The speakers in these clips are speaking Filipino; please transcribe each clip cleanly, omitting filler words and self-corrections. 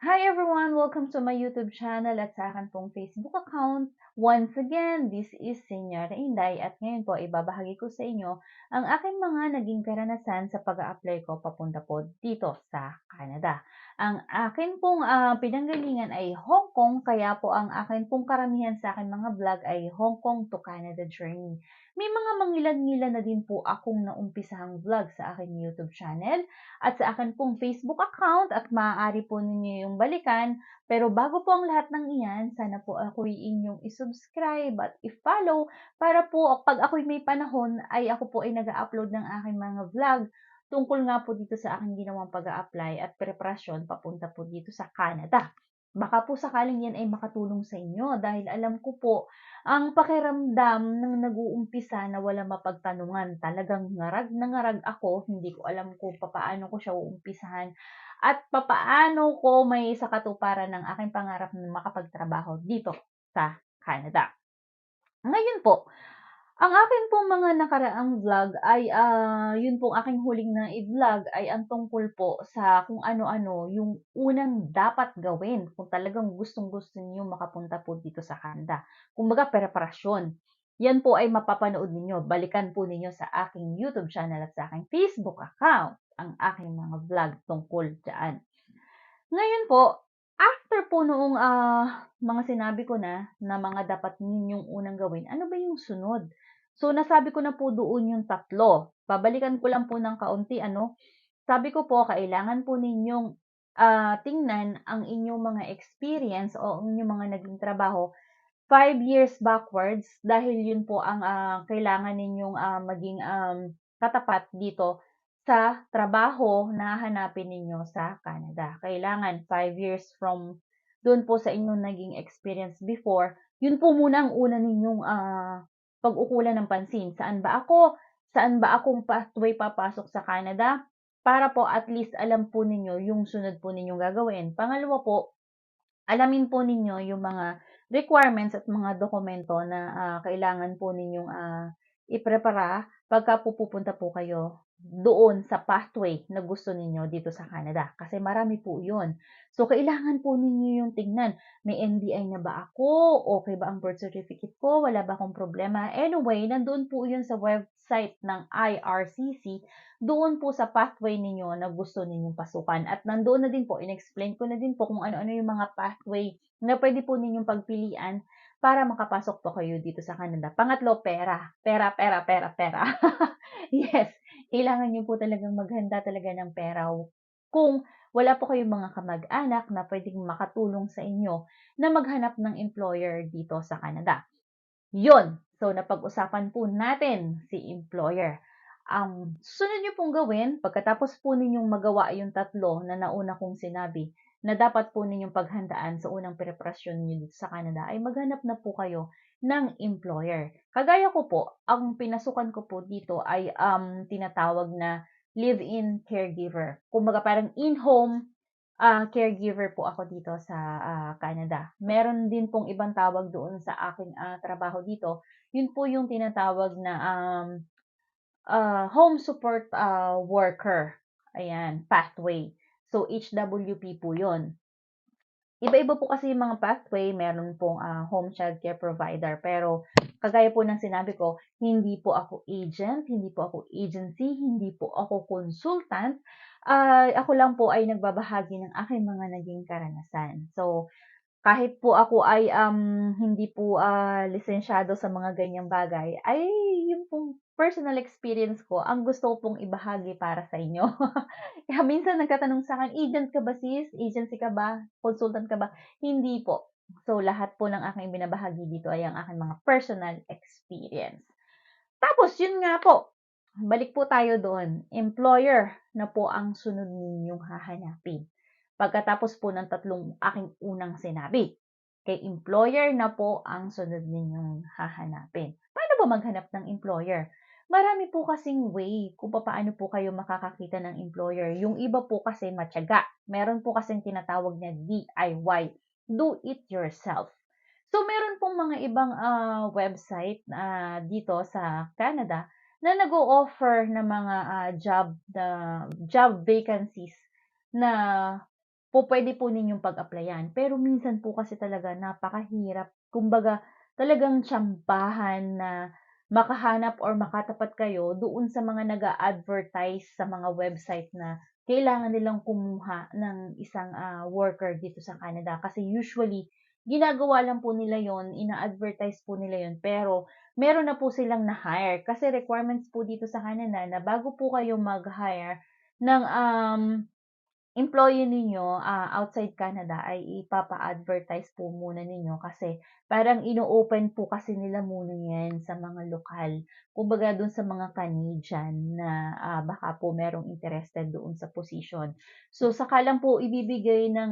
Hi everyone! Welcome to my YouTube channel at sa akin pong Facebook account. Once again, this is Senyora Inday at ngayon po ibabahagi ko sa inyo ang aking mga naging karanasan sa pag-a-apply ko papunta po dito sa Canada. Ang akin pong pinanggalingan ay Hong Kong, kaya po ang akin pong karamihan sa akin mga vlog ay Hong Kong to Canada journey. May mga mangilan-ngilan na din po akong naumpisahang vlog sa aking YouTube channel at sa akin pong Facebook account at maaari po ninyo yung balikan. Pero bago po ang lahat ng iyan, sana po ako'y inyong isubscribe at i-follow para po pag ako'y may panahon ay ako po ay nag-upload ng aking mga vlog tungkol nga po dito sa aking ginawang pag-a-apply at preparasyon papunta po dito sa Canada. Baka po sakaling yan ay makatulong sa inyo dahil alam ko po ang pakiramdam ng nag-uumpisa na walang mapagtanungan. Talagang ngarag na ngarag ako, hindi ko alam kung papaano ko siya uumpisahan at papaano ko may sa katuparan ng aking pangarap na makapagtrabaho dito sa Canada. Ngayon po, ang akin pong mga nakaraang vlog ay, yun pong aking huling na i-vlog ay ang tungkol po sa kung ano-ano yung unang dapat gawin kung talagang gustong-gusto niyo makapunta po dito sa Canada. Kumbaga preparasyon. Yan po ay mapapanood ninyo. Balikan po ninyo sa aking YouTube channel at sa aking Facebook account ang aking mga vlog tungkol diyan. Ngayon po, after po noong, mga sinabi ko na mga dapat ninyong unang gawin, ano ba yung sunod? So, nasabi ko na po doon yung tatlo. Babalikan ko lang po ng kaunti ano. Sabi ko po kailangan po ninyong, tingnan ang inyong mga experience o ang inyong mga naging trabaho 5 years backwards dahil yun po ang, kailangan ninyong, maging, katapat dito sa trabaho na hahanapin ninyo sa Canada. Kailangan 5 years from dun po sa inyong naging experience before, yun po muna ang una ninyong, pag-ukulan ng pansin. Saan ba ako? Saan ba akong pathway papasok sa Canada? Para po at least alam po ninyo yung sunod po ninyong gagawin. Pangalawa po, alamin po ninyo yung mga requirements at mga dokumento na kailangan po ninyong iprepara pagka pupunta po kayo doon sa pathway na gusto ninyo dito sa Canada. Kasi marami po yun. So, kailangan po ninyo yung tignan. May NBI na ba ako? Okay ba ang birth certificate ko? Wala ba akong problema? Anyway, nandoon po yun sa website ng IRCC doon po sa pathway ninyo na gusto ninyong pasukan. At nandoon na din po, in-explain ko na din po kung ano-ano yung mga pathway na pwede po ninyong pagpilian para makapasok po kayo dito sa Canada. Pangatlo, pera. Pera, pera, pera, pera. Yes, kailangan niyo po talagang maghanda talaga ng pera. Kung wala po kayong mga kamag-anak na pwedeng makatulong sa inyo na maghanap ng employer dito sa Canada. Yun. So, napag-usapan po natin si employer. Ang susunod niyo pong gawin, pagkatapos po ninyong magawa yung tatlo na nauna kong sinabi, na dapat po ninyong paghandaan sa unang preparasyon niyo dito sa Canada, ay maghanap na po kayo ng employer. Kagaya ko po, ang pinasukan ko po dito ay tinatawag na live-in caregiver. Kumbaga parang in-home caregiver po ako dito sa, Canada. Meron din pong ibang tawag doon sa aking, trabaho dito. Yun po yung tinatawag na, home support, worker. Ayan, pathway. So, HWP po yun. Iba-iba po kasi yung mga pathway, meron pong home child care provider. Pero kagaya po ng sinabi ko, hindi po ako agent, hindi po ako agency, hindi po ako consultant. Ako lang po ay nagbabahagi ng aking mga naging karanasan. So, kahit po ako ay, hindi po, lisensyado sa mga ganyang bagay, ay yung pong personal experience ko ang gusto ko pong ibahagi para sa inyo. Kaya minsan nagtatanong sa'kin, "Agent ka ba sis? Agency ka ba? Consultant ka ba?" Hindi po. So, lahat po ng aking ibinabahagi dito ay ang aking mga personal experience. Tapos yun nga po, balik po tayo doon, employer na po ang sunod ninyong hahanapin. Pagkatapos po ng tatlong aking unang sinabi, kay employer na po ang sunod ninyong hahanapin. Paano ba maghanap ng employer? Marami po kasing way kung paano po kayo makakakita ng employer. Yung iba po kasi matyaga. Meron po kasing tinatawag na DIY, do it yourself. So, meron pong mga ibang, website, dito sa Canada na nag-o-offer ng mga, job vacancies na pupuwede po ninyong pag-applyan. Pero minsan po kasi talaga napakahirap, kumbaga talagang tsambahan na makahanap or makatapat kayo doon sa mga nag-a-advertise sa mga website na kailangan nilang kumuha ng isang, worker dito sa Canada. Kasi usually ginagawa lang po nila yon, ina-advertise po nila yon, pero meron na po silang na-hire. Kasi requirements po dito sa Canada na bago po kayo mag-hire ng, employee ninyo, outside Canada ay ipapa-advertise po muna ninyo kasi parang ino-open po kasi nila muna 'yan sa mga lokal. Kumbaga do'n sa mga Canadian na, baka po merong interested doon sa position. So, saka lang po ibibigay ng,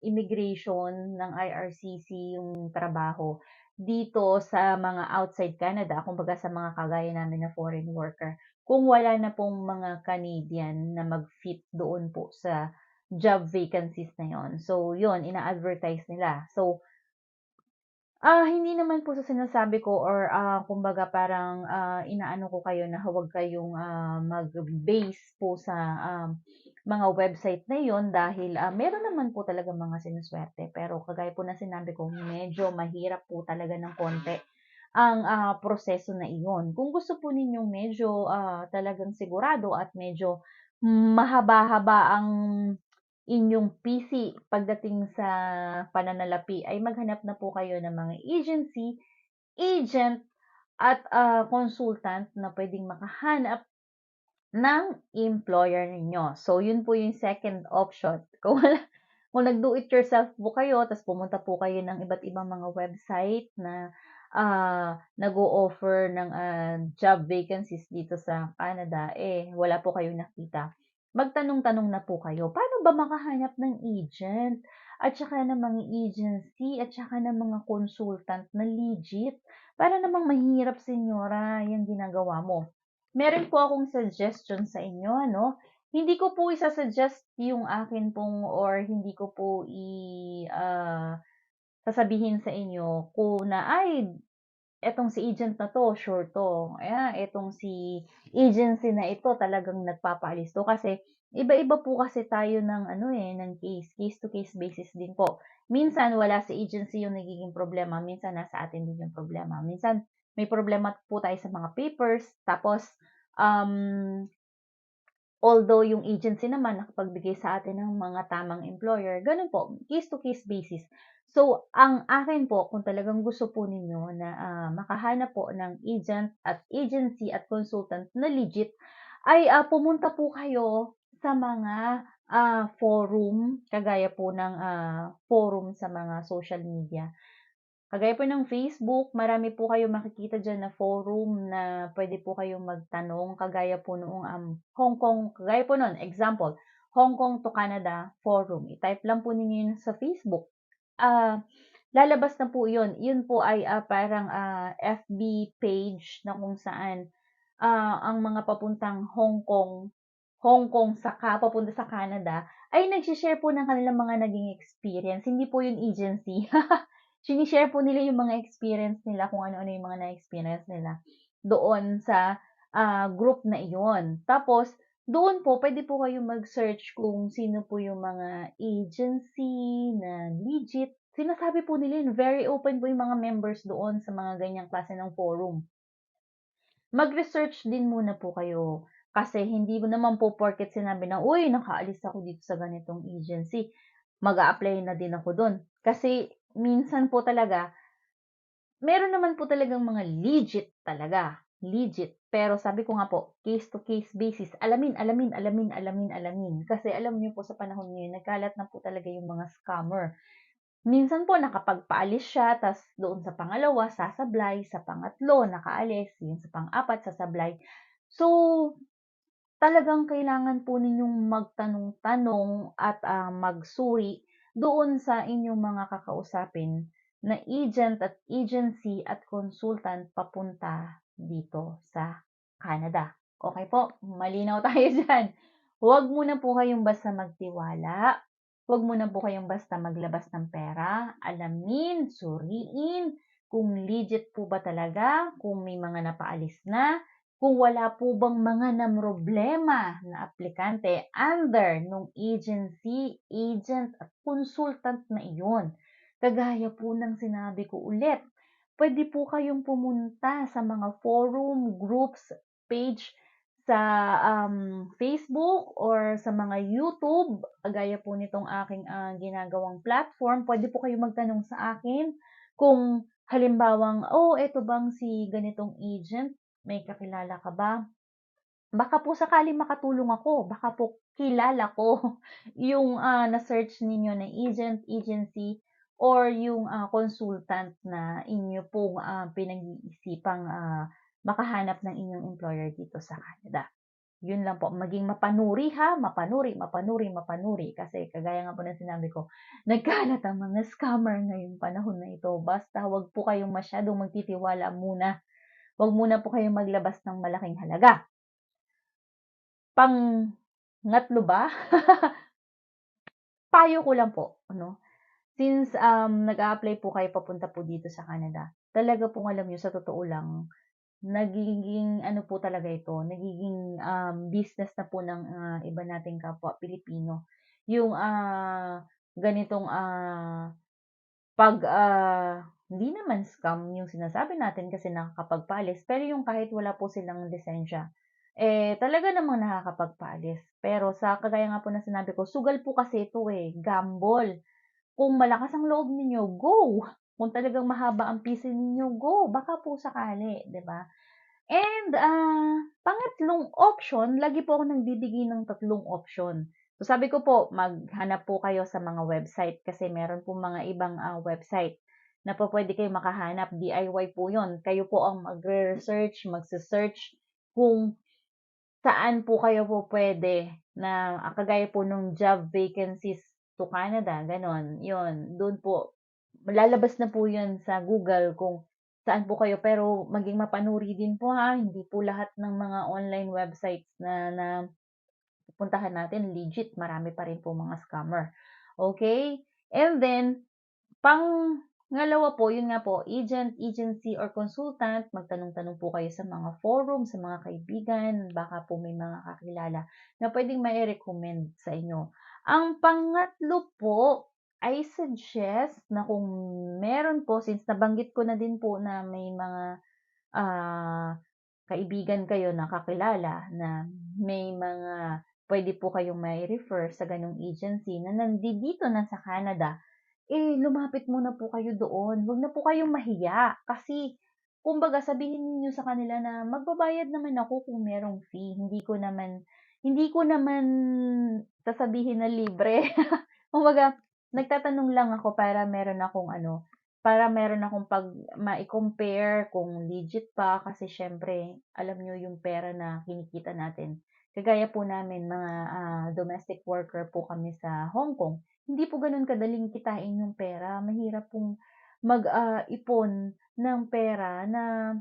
immigration ng IRCC yung trabaho dito sa mga outside Canada, kumbaga sa mga kagaya namin na foreign worker, kung wala na pong mga Canadian na mag-fit doon po sa job vacancies na yon. So, yun, ina-advertise nila. So, hindi naman po sa sinasabi ko or, kumbaga parang, inaano ko kayo na huwag kayong, mag-base po sa, mga website na yon dahil, meron naman po talaga mga sinusuwerte. Pero kagaya po ng sinabi ko, medyo mahirap po talaga ng konti ang, proseso na iyon. Kung gusto po ninyong medyo, talagang sigurado at medyo mahaba-haba ang inyong PC pagdating sa pananalapi ay maghanap na po kayo ng mga agency, agent at, consultant na puwedeng makahanap ng employer ninyo. So, yun po yung second option. Kung nag-do it yourself po kayo ta's pumunta po kayo ng iba't ibang mga website na, nag-o-offer ng, job vacancies dito sa Canada, eh, wala po kayong nakita. Magtanong-tanong na po kayo, paano ba makahanap ng agent at saka ng mga agency at saka ng mga consultant na legit? Para namang mahirap senyora yang ginagawa mo. Meron po akong suggestion sa inyo ano, hindi ko po isa-suggest yung akin pong or hindi ko po sasabihin sa inyo kung na, "Ay, etong si agent na 'to, sure 'to. Etong si agency na ito talagang nagpapaalis 'to." Kasi iba-iba po kasi tayo ng ano, eh, ng case to case basis din po. Minsan wala sa agency yung nagiging problema, minsan nasa atin din yung problema. Minsan may problema po tayo sa mga papers, tapos, um although yung agency naman nakapagbigay sa atin ng mga tamang employer, gano'n po, case to case basis. So, ang akin po kung talagang gusto po ninyo na, makahanap po ng agent at agency at consultant na legit, ay, pumunta po kayo sa mga, forum, kagaya po ng, forum sa mga social media. Kagaya po ng Facebook, marami po kayong makikita diyan na forum na puwede po kayong magtanong kagaya po noong, Hong Kong kagaya po no'n example, Hong Kong to Canada forum, i-type lang po ninyo 'yun sa Facebook. Lalabas na po 'yun, 'yun po ay, parang, FB page na kung saan, ang mga papuntang Hong Kong papunta sa Canada ay nagse-share po ng kanilang mga naging experience, hindi po 'yun agency. Shine-share po nila yung mga experience nila, kung ano-ano yung mga na-experience nila doon sa, group na iyon. Tapos doon po puwede po kayong mag-search kung sino po yung mga agency na legit. Sinasabi po nila yun, very open po yung mga members doon sa mga ganyang klase ng forum. Mag-research din muna po kayo, kasi hindi mo naman po porket sinabi na, "Uy, nakaalis ako dito sa ganitong agency, mag-a-apply na din ako dun." Kasi minsan po talaga, meron naman po talagang mga legit talaga, legit. Pero sabi ko nga po, case to case basis, alamin, alamin, alamin, alamin, alamin. Kasi alam niyo po sa panahon ngayon, nagkalat na po talaga yung mga scammer. Minsan po nakapagpaalis siya, tas doon sa pangalawa sasablay, sa pangatlo nakaalis, yun sa pang-apat sasablay. So, talagang kailangan po ninyong magtanong-tanong at, magsuri doon sa inyong mga kakausapin na agent at agency at consultant papunta dito sa Canada. Okay po, malinaw tayo diyan. Huwag muna po kayong basta magtiwala, huwag muna po kayong basta maglabas ng pera. Alamin, suriin kung legit po ba talaga, kung may mga napaalis na, kung wala po bang mga namroblema na aplikante under nung agency, agent at consultant na iyon. Kagaya po ng sinabi ko ulit, pwede po kayong pumunta sa mga forum, groups, page sa Facebook or sa mga YouTube, kagaya po nitong aking ginagawang platform. Pwede po kayong magtanong sa akin kung halimbawang, oh, eto bang si ganitong agent, may kakilala ka ba? Baka po sakaling makatulong ako, baka po kilala ko yung na-search ninyo na agent, agency, or yung consultant na inyo pong pinag-iisipang makahanap ng inyong employer dito sa Canada. Yun lang po, maging mapanuri ha, mapanuri, mapanuri, mapanuri. Kasi kagaya nga po ng sinabi ko, nagkalat ang mga scammer ngayong panahon na ito. Basta wag po kayong masyadong magtitiwala muna. Wag muna po kayong maglabas ng malaking halaga. Pangatlo ba? Payo ko lang po, ano? Since nag-a-apply po kayo papunta po dito sa Canada, talaga pong alam nyo sa totoo lang, nagiging ano po talaga ito, nagiging business na po ng iba nating kapwa Pilipino. Yung ganitong pag hindi naman scam yung sinasabi natin kasi nakakapagpaalis, pero yung kahit wala po silang lisensya, talaga namang nakakapagpaalis. Pero sa kagaya nga po na sinabi ko, sugal po kasi ito gamble. Kung malakas ang loob ninyo, go! Kung talagang mahaba ang pisi ninyo, go! Baka po sakali, 'di ba? And pangatlong option, lagi po ako nagbibigay ng tatlong option. So sabi ko po, maghanap po kayo sa mga website kasi meron po mga ibang website na po pwede kayo makahanap. DIY po yon. Kayo po ang magre-research, magse-search kung saan po kayo po pwede na kagaya po nung job vacancies to Canada, ganon. Yun, doon po. Lalabas na po yun sa Google kung saan po kayo. Pero maging mapanuri din po ha. Hindi po lahat ng mga online websites na puntahan natin legit. Marami pa rin po mga scammer. Okay? And then, pangalawa po, yun nga po, agent, agency, or consultant, magtanong-tanong po kayo sa mga forum, sa mga kaibigan, baka po may mga kakilala na pwedeng mai-recommend sa inyo. Ang pangatlo po, I suggest na kung meron po, since nabanggit ko na din po na may mga ah, kaibigan kayo na kakilala na may mga pwede po kayong may refer sa ganong agency na nandito na sa Canada, lumapit muna po kayo doon. Huwag na po kayong mahiya. Kasi, kumbaga, sabihin niyo sa kanila na magbabayad naman ako kung merong fee. Hindi ko naman sasabihin na libre. Kumbaga, nagtatanong lang ako para meron akong pag ma-compare kung legit pa kasi syempre, alam nyo yung pera na kinikita natin. Kagaya po namin, mga domestic worker po kami sa Hong Kong. Hindi po gano'n kadaling kitain yung pera. Mahirap pong mag-ipon ng pera na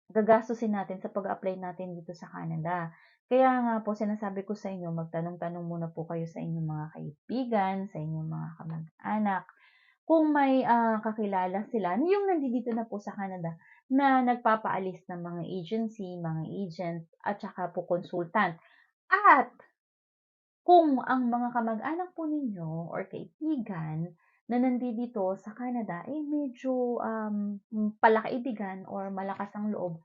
gagastusin natin sa pag-apply natin dito sa Canada. Kaya nga po sinasabi ko sa inyo, magtanong-tanong muna po kayo sa inyong mga kaibigan, sa inyong mga kamag-anak, kung may kakilala sila yung nandito na po sa Canada na nagpapaalis ng mga agency, mga agent, at saka po consultant. At kung ang mga kamag-anak po ninyo or kaibigan na nandito sa Canada ay medyo palakaibigan or malakas ang loob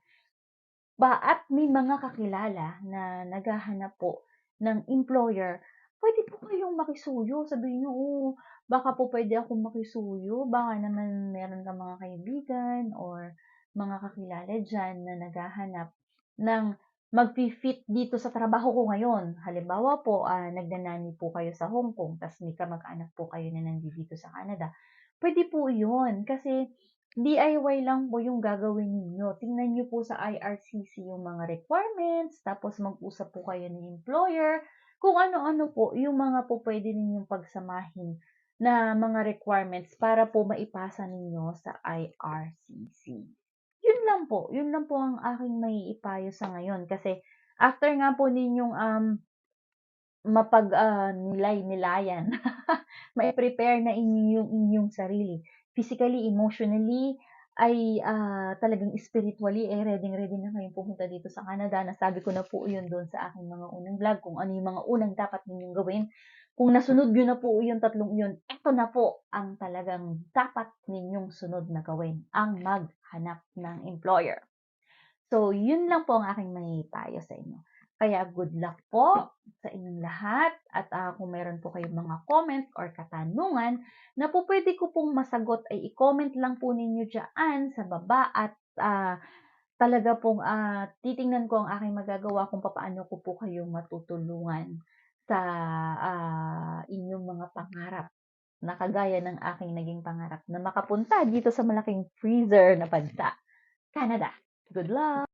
at may mga kakilala na naghahanap po ng employer, pwede po kayong makisuyo. Sabihin niyo, "Oh, baka po pwede akong makisuyo, baka naman meron kang mga kaibigan or mga kakilala diyan na naghahanap ng magfi-fit dito sa trabaho ko ngayon." Halimbawa po, nagnanani po kayo sa Hong Kong ta's may kamag-anak po kayo na nandito sa Canada. Pwede po 'yun kasi DIY lang po yung gagawin ninyo. Tingnan niyo po sa IRCC yung mga requirements, tapos mag-usap po kayo ng employer, kung ano-ano po yung mga po pwede ninyong pagsamahin na mga requirements para po maipasa ninyo sa IRCC. Yun lang po ang aking maiipayo sa ngayon kasi after nga po ninyong nilay-nilayan, mai-prepare na inyo yung inyong sarili. Physically, emotionally, ay, talagang spiritually, reading-ready na kayong pumunta dito sa Canada. Nasabi ko na po 'yun do'n sa aking mga unang vlog kung ano yung mga unang dapat ninyong gawin. Kung nasunod niyo na po yung tatlong 'yun, eto na po ang talagang dapat ninyong sunod na gawin, ang maghanap ng employer. So, yun lang po ang aking maipayo sa inyo. Kaya good luck po sa inyong lahat at kung meron po kayong mga comments or katanungan na po pwede ko pong masagot ay i-comment lang po ninyo dyan sa baba at talaga pong titingnan ko ang aking magagawa kung paano ko po kayong matutulungan sa inyong mga pangarap na kagaya ng aking naging pangarap na makapunta dito sa malaking freezer na bansa, Canada. Good luck!